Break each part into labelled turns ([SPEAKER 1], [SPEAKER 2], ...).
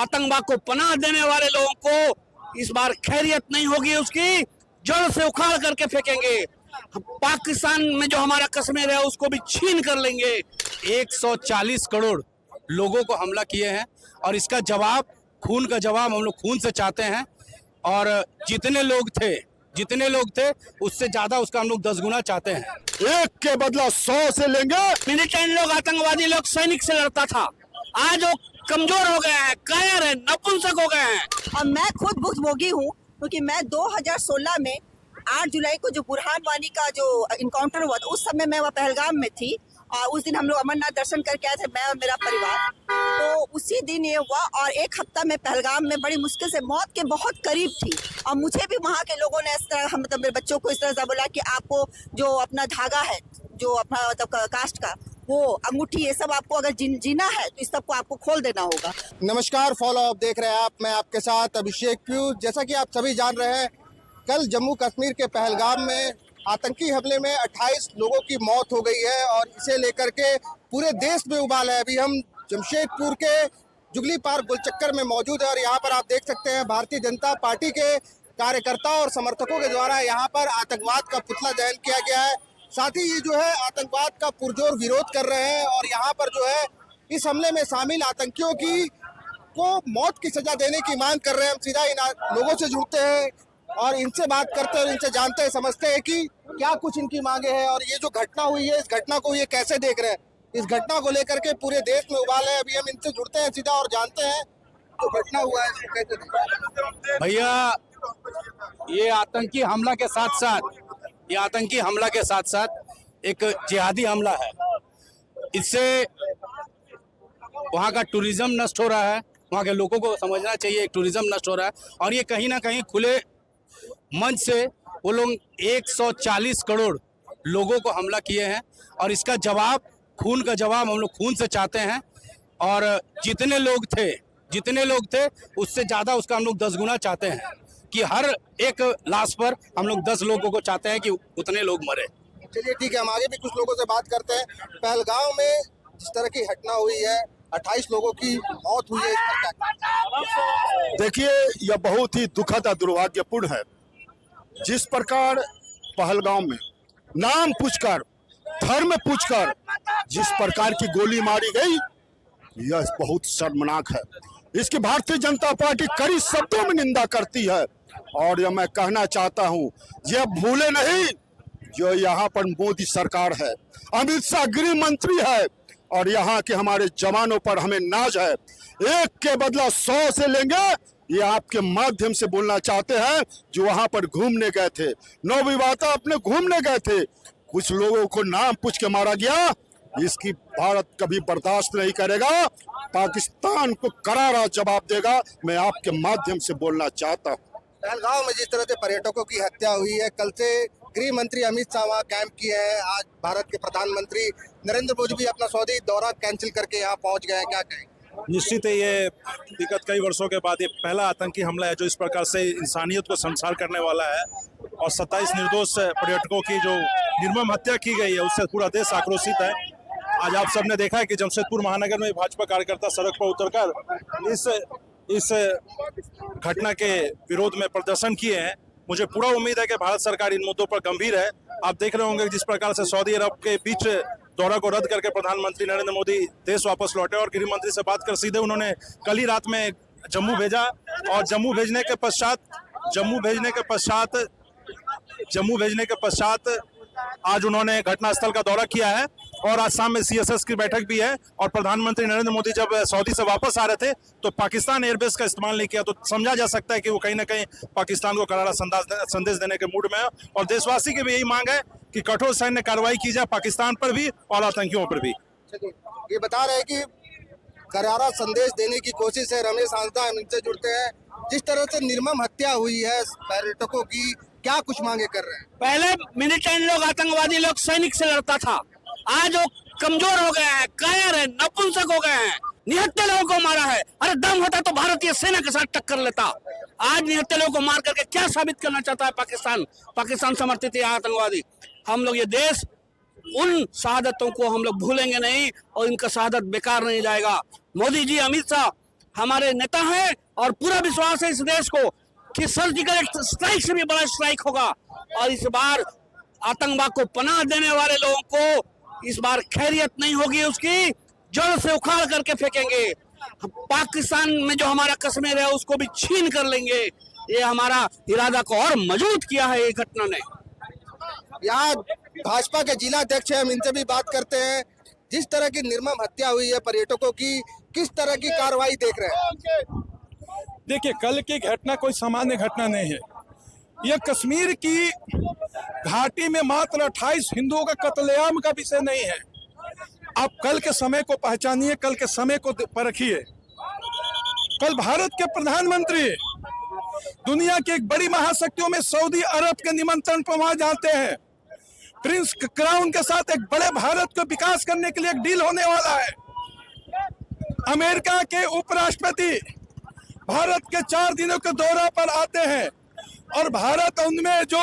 [SPEAKER 1] आतंकवाद को पनाह देने वाले लोगों को इस बार खैरियत नहीं होगी, उसकी जड़ से उखाड़ करके फेंकेंगे। पाकिस्तान में जो हमारा कश्मीर है उसको भी छीन कर लेंगे।
[SPEAKER 2] 140 करोड़ लोगों को हमला किए हैं और इसका जवाब, खून का जवाब हम लोग खून से चाहते हैं। और जितने लोग थे उससे ज्यादा उसका हम लोग 10 गुना चाहते हैं।
[SPEAKER 3] एक के बदला 100 से लेंगे।
[SPEAKER 1] मिलिटेंट लोग, आतंकवादी लोग सैनिक से लड़ता था, आज वो कमजोर हो गए हैं, कायर है, नपुंसक हो गए हैं।
[SPEAKER 4] और मैं खुद भुक्तभोगी हूँ क्योंकि मैं 2016 में 8 जुलाई को जो बुरहान वानी का जो इनकाउंटर हुआ था, उस समय मैं वह पहलगाम में थी और उस दिन हम लोग अमरनाथ दर्शन करके आए थे, मैं और मेरा परिवार। तो उसी दिन ये हुआ और एक हफ्ता में पहलगाम में बड़ी मुश्किल से मौत के बहुत करीब थी। और मुझे भी वहाँ के लोगों ने इस तरह, मतलब मेरे बच्चों को इस तरह से बोला कि आपको जो अपना धागा है, जो अपना मतलब कास्ट का वो अंगूठी, ये सब आपको अगर जीना है तो इस सबको आपको खोल देना होगा।
[SPEAKER 3] नमस्कार, फॉलो अप देख रहे हैं आप, मैं आपके साथ अभिषेक प्यू। जैसा कि आप सभी जान रहे हैं, कल जम्मू कश्मीर के पहलगाम में आतंकी हमले में 28 लोगों की मौत हो गई है और इसे लेकर के पूरे देश में उबाल है। अभी हम जमशेदपुर के जुगली पार्क गोलचक्कर में मौजूद है और यहाँ पर आप देख सकते हैं भारतीय जनता पार्टी के कार्यकर्ताओं और समर्थकों के द्वारा यहाँ पर आतंकवाद का पुतला दहन किया गया है। साथ ही ये जो है आतंकवाद का पुरजोर विरोध कर रहे हैं और यहाँ पर जो है इस हमले में शामिल आतंकियों को मौत की सजा देने की मांग कर रहे हैं। हम सीधा इन लोगों से जुड़ते हैं और इनसे बात करते हैं और इनसे जानते हैं, समझते हैं कि क्या कुछ इनकी मांगे हैं और ये जो घटना हुई है, इस घटना को ये कैसे देख रहे हैं। इस घटना को लेकर के पूरे देश में उबाल है। अभी हम इनसे जुड़ते हैं सीधा और जानते हैं जो घटना हुआ है इसको कैसे देख रहे हैं।
[SPEAKER 2] भैया, ये आतंकी हमला के साथ साथ एक जिहादी हमला है। इससे वहाँ का टूरिज्म नष्ट हो रहा है, वहाँ के लोगों को समझना चाहिए एक टूरिज्म नष्ट हो रहा है। और ये कहीं ना कहीं खुले मंच से वो लोग 140 करोड़ लोगों को हमला किए हैं और इसका जवाब, खून का जवाब हम लोग खून से चाहते हैं। और जितने लोग थे उससे ज़्यादा उसका हम लोग 10 गुना चाहते हैं कि हर एक लाश पर हम लोग 10 लोगों को चाहते हैं कि उतने लोग मरे।
[SPEAKER 3] चलिए ठीक है, हम आगे भी कुछ लोगों से बात करते हैं। पहलगाम में जिस तरह की घटना हुई है, 28 लोगों की मौत हुई है, इस पर क्या?
[SPEAKER 5] देखिए, यह बहुत ही दुखद और दुर्भाग्यपूर्ण है। जिस प्रकार पहलगाम में नाम पूछकर, धर्म पूछकर जिस प्रकार की गोली मारी गई, यह बहुत शर्मनाक है। इसकी भारतीय जनता पार्टी कड़ी शब्दों में निंदा करती है और यह मैं कहना चाहता हूं, यह भूले नहीं जो यहाँ पर मोदी सरकार है, अमित शाह गृह मंत्री है और यहाँ के हमारे जवानों पर हमें नाज है। एक के बदला 100 से लेंगे, ये आपके माध्यम से बोलना चाहते हैं। जो वहाँ पर घूमने गए थे, नवविवाहिता अपने घूमने गए थे, कुछ लोगों को नाम पूछ के मारा गया। इसकी भारत कभी बर्दाश्त नहीं करेगा, पाकिस्तान को करारा जवाब देगा। मैं आपके माध्यम से बोलना चाहता हूँ।
[SPEAKER 3] पहलगाम में जिस तरह से पर्यटकों की हत्या हुई है, कल से गृह मंत्री अमित शाह वहाँ कैंप किए हैं, आज भारत के प्रधानमंत्री नरेंद्र मोदी भी अपना सऊदी दौरा कैंसिल करके यहाँ पहुँच गए हैं, क्या कहेंगे?
[SPEAKER 6] निश्चित है, ये विगत कई वर्षों के बाद ये पहला आतंकी हमला है जो इस प्रकार से इंसानियत को शर्मसार करने वाला है। और 27 निर्दोष पर्यटकों की जो निर्मम हत्या की गई है, उससे पूरा देश आक्रोशित है। आज आप सबने देखा है कि जमशेदपुर महानगर में भाजपा कार्यकर्ता सड़क पर उतरकर इस घटना के विरोध में प्रदर्शन किए हैं। मुझे पूरा उम्मीद है कि भारत सरकार इन मुद्दों पर गंभीर है। आप देख रहे होंगे जिस प्रकार से सऊदी अरब के बीच दौरा को रद्द करके प्रधानमंत्री नरेंद्र मोदी देश वापस लौटे और गृह मंत्री से बात कर सीधे उन्होंने कल ही रात में जम्मू भेजा। और जम्मू भेजने के पश्चात आज उन्होंने घटनास्थल का दौरा किया है और आज शाम में CSS की बैठक भी है। और प्रधानमंत्री नरेंद्र मोदी जब सऊदी से वापस आ रहे थे तो पाकिस्तान एयरबेस का इस्तेमाल नहीं किया, तो समझा जा सकता है कि वो कहीं ना कहीं पाकिस्तान को करारा संदेश देने के मूड में है। और देशवासी की भी यही मांग है कि कठोर सैन्य कार्रवाई की जाए पाकिस्तान पर भी और आतंकियों पर भी।
[SPEAKER 3] ये बता रहे हैं कि करारा संदेश देने की कोशिश है। रमेश हांसदा, हम इनसे जुड़ते हैं। जिस तरह से निर्मम हत्या हुई है पर्यटकों की, क्या कुछ मांगे कर रहे हैं?
[SPEAKER 1] पहले मिलिटेंट लोग, आतंकवादी लोग सैनिक से लड़ता था, आज वो कमजोर हो गए हैं, कायर है, नपुंसक हो गए हैं, निहत्थे लोगों को मारा है। अरे दम होता तो भारतीय सेना के साथ टक्कर लेता। आज निहत्थे लोगों को मार करके क्या साबित करना चाहता है पाकिस्तान समर्थित है आतंकवादी। हम लोग ये देश, उन शहादतों को हम लोग भूलेंगे नहीं और इनका शहादत बेकार नहीं जाएगा। मोदी जी, अमित शाह, हमारे नेता हैं और पूरा विश्वास है इस देश को कि सर्जिकल स्ट्राइक से भी बड़ा स्ट्राइक होगा और इस बार आतंकवाद को पनाह देने वाले लोगों को इस बार खैरियत नहीं होगी, उसकी जड़ से उखाड़ करके फेंकेंगे। पाकिस्तान में जो हमारा कश्मीर है उसको भी छीन कर लेंगे। ये हमारा इरादा को और मजबूत किया है ये घटना ने।
[SPEAKER 3] यहाँ भाजपा के जिला अध्यक्ष हैं, हम इनसे भी बात करते हैं। जिस तरह की निर्मम हत्या हुई है पर्यटकों की, किस तरह की कार्रवाई देख रहे हैं?
[SPEAKER 7] देखिए, कल की घटना कोई सामान्य घटना नहीं है। यह कश्मीर की घाटी में मात्र 28 हिंदुओं का कत्लेआम का विषय नहीं है। आप कल के समय को पहचानिए, कल के समय को परखिए। कल भारत के प्रधानमंत्री दुनिया की एक बड़ी महाशक्तियों में सऊदी अरब के निमंत्रण पर वहां जाते हैं। प्रिंस क्राउन के साथ एक बड़े भारत को विकास करने के लिए एक डील होने वाला है। अमेरिका के उपराष्ट्रपति भारत के 4 दिनों के दौरा पर आते हैं और भारत उनमें जो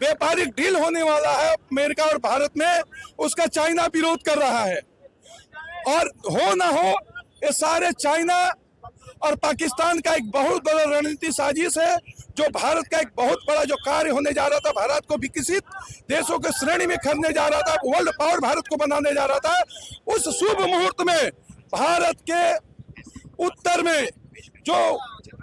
[SPEAKER 7] व्यापारिक डील होने वाला है अमेरिका और भारत में, उसका चाइना विरोध कर रहा है। और हो ना हो, ये सारे चाइना और पाकिस्तान का एक बहुत बड़ा रणनीति साजिश है, जो भारत का एक बहुत बड़ा जो कार्य होने जा रहा था, भारत को विकसित देशों के श्रेणी में करने जा रहा था, वर्ल्ड पावर भारत को बनाने जा रहा था। उस शुभ मुहूर्त में भारत के उत्तर में जो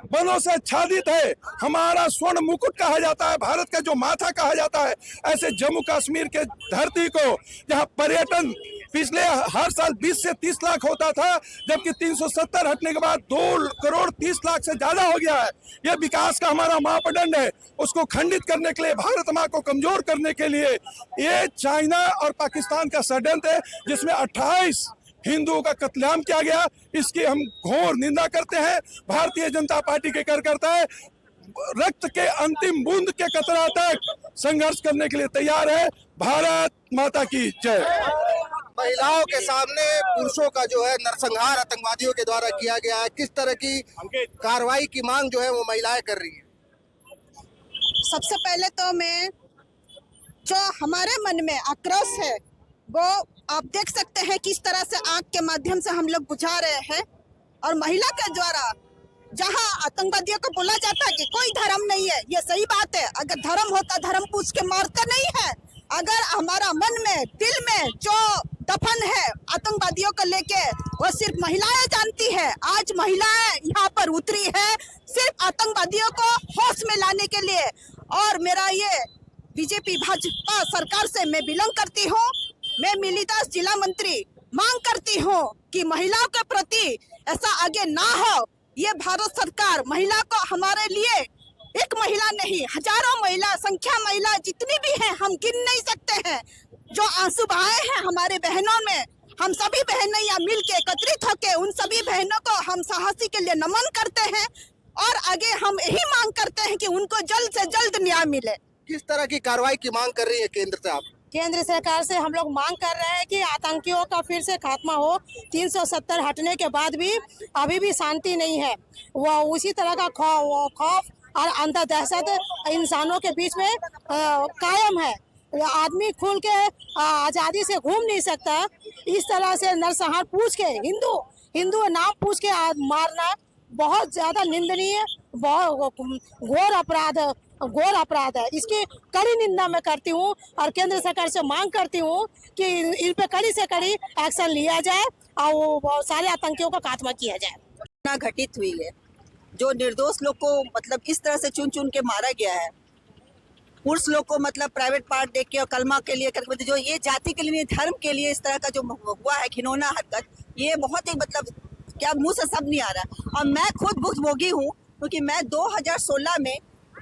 [SPEAKER 7] वनों से आच्छादित है, हमारा स्वर्ण मुकुट कहा जाता है, भारत का जो माथा कहा जाता है, ऐसे जम्मू कश्मीर के धरती को जहां पर्यटन पिछले हर साल 20 से 30 लाख होता था, जबकि 370 हटने के बाद 2 करोड़ 30 लाख से ज्यादा हो गया है। यह विकास का हमारा मापदंड है। उसको खंडित करने के लिए, भारत माँ को कमजोर करने के लिए ये चाइना और पाकिस्तान का षड्यंत्र है, जिसमें 28 हिंदुओं का कत्लेआम किया गया। इसकी हम घोर निंदा करते हैं। भारतीय जनता पार्टी के कार्यकर्ता रक्त के अंतिम बूंद के कतरा तक संघर्ष करने के लिए तैयार है। भारत माता की जय।
[SPEAKER 3] महिलाओं के सामने पुरुषों का जो है नरसंहार आतंकवादियों के द्वारा किया गया है, किस तरह की कार्रवाई की मांग जो है वो महिलाएं कर रही है?
[SPEAKER 8] सबसे पहले तो मैं, जो हमारे मन में आक्रोश है वो आप देख सकते हैं किस तरह से आग के माध्यम से हम लोग बुझा रहे हैं। और महिला के द्वारा जहां आतंकवादियों को बोला जाता है कि कोई धर्म नहीं है, ये सही बात है। अगर धर्म होता, धर्म पूछ के मारता नहीं है। अगर हमारा मन में, दिल में जो दफन है आतंकवादियों को लेके, वो सिर्फ महिलाएं जानती है। आज महिलाएं यहाँ पर उतरी है सिर्फ आतंकवादियों को होश में लाने के लिए। और मेरा ये बीजेपी भाजपा सरकार से मैं बिलोंग करती हूँ। मैं मिलीदास जिला मंत्री मांग करती हूँ कि महिलाओं के प्रति ऐसा आगे ना हो। ये भारत सरकार महिला को, हमारे लिए एक महिला नहीं, हजारों महिला, संख्या महिला जितनी भी हैं हम गिन नहीं सकते हैं, जो आंसू बहाए हैं हमारे बहनों में। हम सभी बहनें यहाँ मिल के एकत्रित होके उन सभी बहनों को हम साहसी के लिए नमन करते हैं और आगे हम यही मांग करते हैं कि उनको जल्द से जल्द न्याय मिले।
[SPEAKER 3] किस तरह की कार्रवाई की मांग कर रही है केंद्र से आप?
[SPEAKER 8] केंद्र सरकार से हम लोग मांग कर रहे हैं कि आतंकियों का फिर से खात्मा हो। 370 हटने के बाद भी अभी भी शांति नहीं है। वो उसी तरह का खौफ और अंदर दहशत इंसानों के बीच में कायम है। आदमी खुल के आज़ादी से घूम नहीं सकता। इस तरह से नरसंहार पूछ के, हिंदू नाम पूछ के मारना बहुत ज्यादा निंदनीय, बहुत घोर अपराध है। इसकी कड़ी निंदा मैं करती हूँ और केंद्र सरकार से मांग करती हूँ कि इन पे कड़ी से कड़ी एक्शन लिया जाए और वो सारे आतंकियों का खात्मा किया जाए।
[SPEAKER 4] घटना घटित हुई है, जो निर्दोष लोग को मतलब इस तरह से चुन चुन के मारा गया है। पुरुष लोग को मतलब प्राइवेट पार्ट देख के और कलमा के लिए करके, जो ये जाति के लिए, धर्म के लिए इस तरह का जो हुआ है घिनौना हरकत, ये बहुत ही मतलब क्या मुंह से सब नहीं आ रहा। और मैं खुद भुक्तभोगी हूँ, क्योंकि मैं 2016 में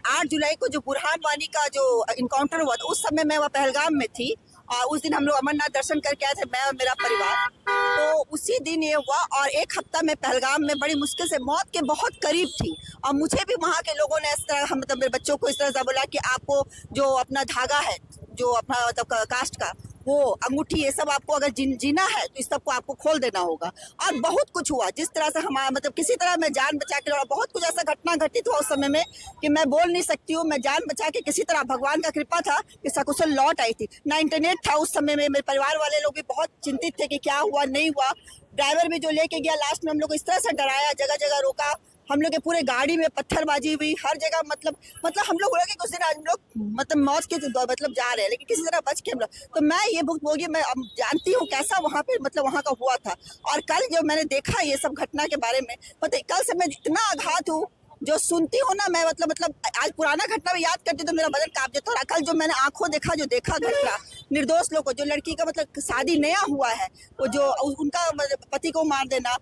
[SPEAKER 4] 8 जुलाई को जो बुरहान वानी का जो इनकाउंटर हुआ था, उस समय मैं वह पहलगाम में थी और उस दिन हम लोग अमरनाथ दर्शन करके आए थे, मैं और मेरा परिवार। तो उसी दिन ये हुआ और 1 हफ्ता में पहलगाम में बड़ी मुश्किल से मौत के बहुत करीब थी। और मुझे भी वहाँ के लोगों ने इस तरह, मतलब मेरे बच्चों को इस तरह से बोला कि आपको जो अपना धागा है, जो अपना मतलब कास्ट का वो अंगूठी, ये सब आपको अगर जीना है तो इस सब को आपको खोल देना होगा। और बहुत कुछ हुआ, जिस तरह से हमारा मतलब किसी तरह मैं जान बचा के लौटा। बहुत कुछ ऐसा घटना घटित हुआ उस समय में कि मैं बोल नहीं सकती हूँ। मैं जान बचा के किसी तरह, भगवान का कृपा था कि सकुशल लौट आई थी। ना इंटरनेट था उस समय में। मेरे परिवार वाले लोग भी बहुत चिंतित थे कि क्या हुआ नहीं हुआ। ड्राइवर भी जो लेके गया लास्ट में हम लोग को इस तरह से डराया, जगह जगह रोका, हम लोग के पूरे गाड़ी में पत्थरबाजी हुई हर जगह। मतलब हम लोग बोले कि कुछ दिन आज हम लोग मतलब मौत के मतलब जा रहे हैं, लेकिन किसी तरह बच के हम लोग। तो मैं ये भुगतभोगी मैं अब जानती हूँ कैसा वहाँ पे मतलब वहाँ का हुआ था। और कल जो मैंने देखा ये सब घटना के बारे में, मतलब कल से मैं इतना आघात हूँ, जो सुनती हूँ ना मैं मतलब आज पुराना घटना में याद करती तो मेरा बदन कांप जाता। और कल जो मैंने आंखों देखा घटना, निर्दोष लोग को, जो लड़की का मतलब शादी नया हुआ है, वो जो उनका पति को मार देना,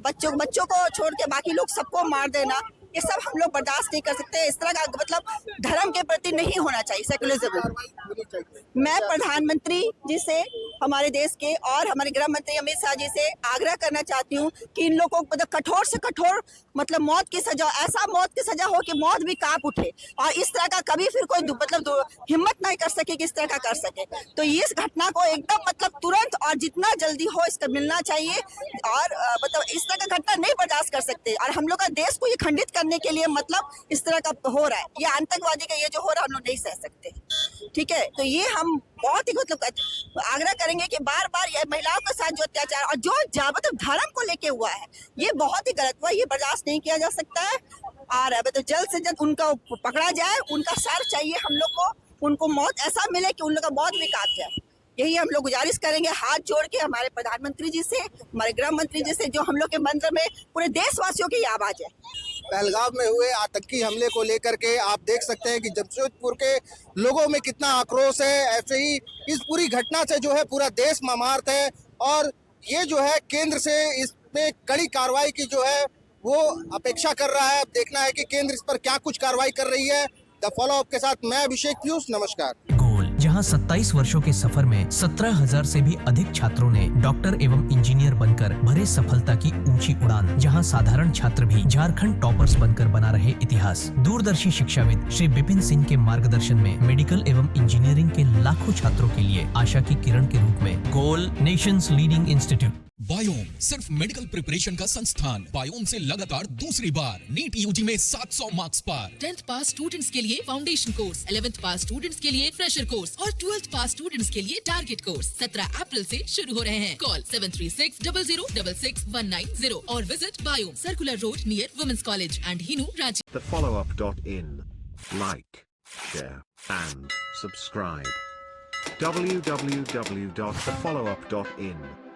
[SPEAKER 4] बच्चों को छोड़ के बाकी लोग सबको मार देना, ये सब हम लोग बर्दाश्त नहीं कर सकते। इस तरह का मतलब धर्म के प्रति नहीं होना चाहिए, सेकुलरिज्म। मैं प्रधानमंत्री जी से, हमारे देश के और हमारे गृह मंत्री अमित शाह जी से आग्रह करना चाहती हूँ कि इन लोगों को मतलब कठोर से कठोर मतलब मौत की सजा, ऐसा मौत की सजा हो कि मौत भी कांप उठे और इस तरह का कभी फिर कोई मतलब हिम्मत नहीं कर सके कि इस तरह का कर सके। तो इस घटना को एकदम मतलब तुरंत और जितना जल्दी हो इसका मिलना चाहिए। और मतलब इस तरह का घटना नहीं बर्दाश्त कर सकते। और हम लोग का देश को ये खंडित करने के लिए मतलब इस तरह का हो रहा है, ये आतंकवादी का ये जो हो रहा है हम लोग नहीं सह सकते। ठीक है, तो ये हम बहुत ही मतलब आग्रह करेंगे कि बार बार ये महिलाओं के साथ जो अत्याचार और जो मतलब धर्म को लेके हुआ है, ये बहुत ही गलत हुआ, ये बर्दाश्त नहीं किया जा सकता है। और तो जल्द से जल्द उनका पकड़ा जाए, उनका सर चाहिए हम लोग को, उनको मौत ऐसा मिले कि उन लोग का मौत भी काट जाए। यही हम लोग गुजारिश करेंगे हाथ जोड़ के हमारे प्रधानमंत्री जी से, हमारे गृह मंत्री जी से, जो हम लोग के मंत्र में पूरे देशवासियों की आवाज है।
[SPEAKER 3] पहलगाम में हुए आतंकी हमले को लेकर के आप देख सकते हैं कि जमशेदपुर के लोगों में कितना आक्रोश है। ऐसे ही इस पूरी घटना से जो है पूरा देश मर्माहत है और ये जो है केंद्र से इस पे कड़ी कार्रवाई की जो है वो अपेक्षा कर रहा है। अब देखना है कि केंद्र इस पर क्या कुछ कार्रवाई कर रही है। द फॉलो अप के साथ मैं अभिषेक पीयूष, नमस्कार।
[SPEAKER 9] जहां 27 वर्षों के सफर में 17,000 से भी अधिक छात्रों ने डॉक्टर एवं इंजीनियर बनकर भरे सफलता की ऊंची उड़ान, जहां साधारण छात्र भी झारखंड टॉपर्स बनकर बना रहे इतिहास। दूरदर्शी शिक्षाविद श्री विपिन सिंह के मार्गदर्शन में मेडिकल एवं इंजीनियरिंग के लाखों छात्रों के लिए आशा की किरण के रूप में गोल नेशंस लीडिंग इंस्टीट्यूट।
[SPEAKER 10] बायोम सिर्फ मेडिकल प्रिपरेशन का संस्थान। बायोम से लगातार दूसरी बार नीट यूजी में 700 मार्क्स पार।
[SPEAKER 11] 10th पास स्टूडेंट्स के लिए फाउंडेशन कोर्स, 11th पास स्टूडेंट्स के लिए फ्रेशर कोर्स और 12th पास स्टूडेंट्स के लिए टारगेट कोर्स 17 अप्रैल से शुरू हो रहे हैं। कॉल 7360066190 और visit biome, circular road near women's college and Hinoo, Ranchi.
[SPEAKER 12] thefollowup.in. Like, share and subscribe. www.thefollowup.in